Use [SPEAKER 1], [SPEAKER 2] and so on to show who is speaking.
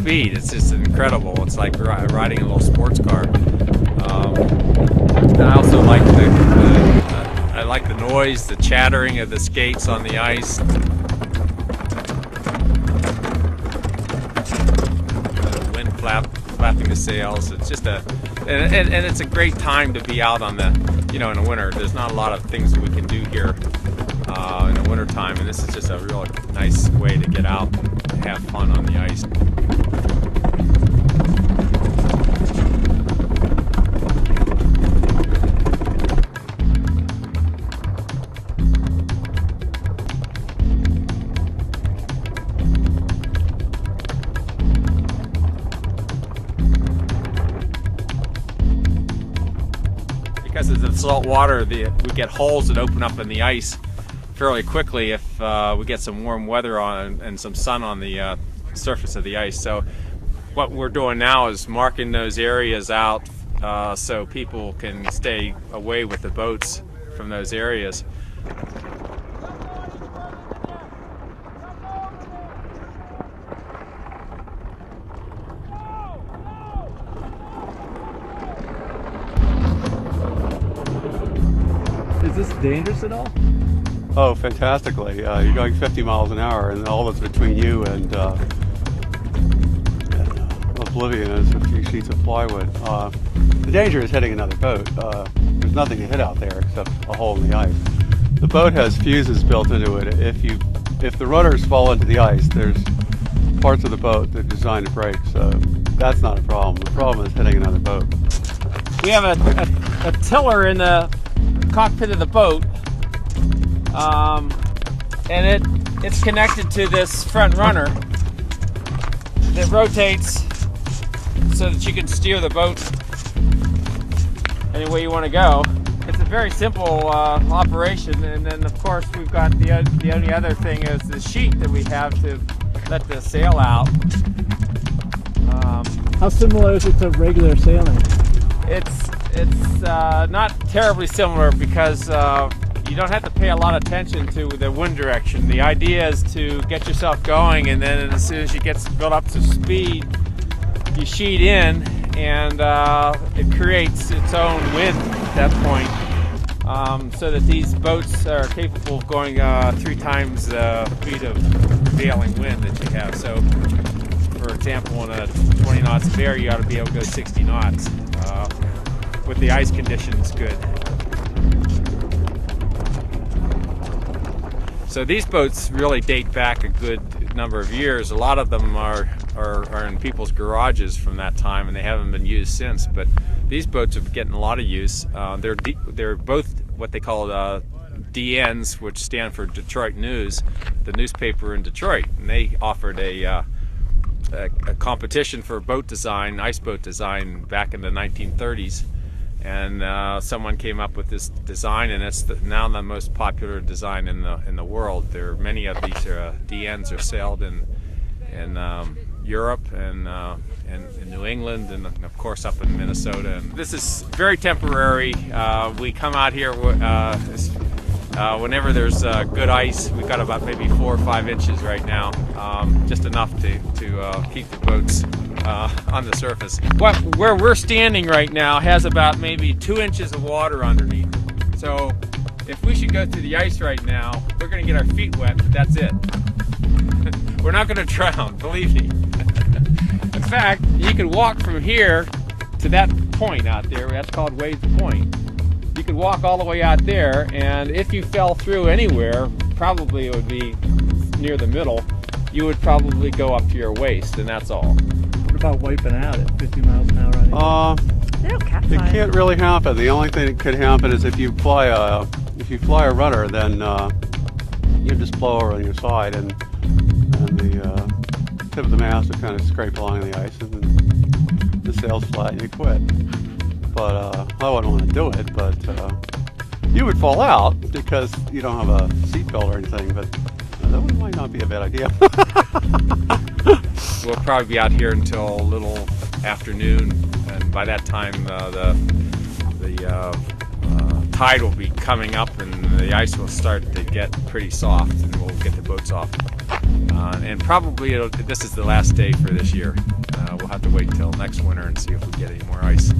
[SPEAKER 1] speed. It's just incredible. It's like riding a little sports car. And I also like I like the noise, the chattering of the skates on the ice. The wind flapping the sails. It's just and it's a great time to be out on the, in the winter. There's not a lot of things that we can do here in the winter time, and this is just a real nice way to get out and have fun on the ice. Because of the salt water, we get holes that open up in the ice fairly quickly if we get some warm weather on and some sun on the surface of the ice. So what we're doing now is marking those areas out so people can stay away with the boats from those areas.
[SPEAKER 2] Is this dangerous at all?
[SPEAKER 3] Oh, fantastically. You're going 50 miles an hour, and all that's between you and oblivion is a few sheets of plywood. The danger is hitting another boat. There's nothing to hit out there except a hole in the ice. The boat has fuses built into it. If the rudders fall into the ice, there's parts of the boat that are designed to break, so that's not a problem. The problem is hitting another boat.
[SPEAKER 1] We have a tiller in the cockpit of the boat, and it's connected to this front runner that rotates so that you can steer the boat any way you want to go. It's a very simple operation, and then of course we've got the only other thing is the sheet that we have to let the sail out.
[SPEAKER 2] How similar is it to regular sailing?
[SPEAKER 1] It's not terribly similar because you don't have to pay a lot of attention to the wind direction. The idea is to get yourself going, and then as soon as you get built up to speed, you sheet in, and it creates its own wind at that point, so that these boats are capable of going 3 times the speed of prevailing wind that you have. So, for example, in a 20 knots of air, you ought to be able to go 60 knots. With the ice conditions good. So these boats really date back a good number of years. A lot of them are in people's garages from that time, and they haven't been used since. But these boats are getting a lot of use. They're both what they call DNs, which stand for Detroit News, the newspaper in Detroit, and they offered a competition for boat design, ice boat design, back in the 1930s. And someone came up with this design, and it's now the most popular design in the world. There are many of these DNs are sailed in Europe and in New England, and of course up in Minnesota. And this is very temporary. We come out here whenever there's good ice. We've got about maybe 4 or 5 inches right now, just enough to keep the boats on the surface. Where we're standing right now has about maybe 2 inches of water underneath. So if we should go through the ice right now, we're going to get our feet wet, but that's it. We're not going to drown, believe me. In fact, you can walk from here to that point out there. That's called Wade's Point. You could walk all the way out there, and if you fell through anywhere, probably it would be near the middle, you would probably go up to your waist, and that's all.
[SPEAKER 2] What about wiping out at 50 miles an hour?
[SPEAKER 3] It can't really happen. The only thing that could happen is if you fly a rudder, then you just blow over on your side, and the tip of the mast will kind of scrape along the ice, and then the sail's flat and you quit. But I wouldn't want to do it, but you would fall out because you don't have a seatbelt or anything, but that might not be a bad idea.
[SPEAKER 1] We'll probably be out here until a little afternoon, and by that time the tide will be coming up and the ice will start to get pretty soft, and we'll get the boats off. And probably this is the last day for this year. we'll have to wait till next winter and see if we get any more ice.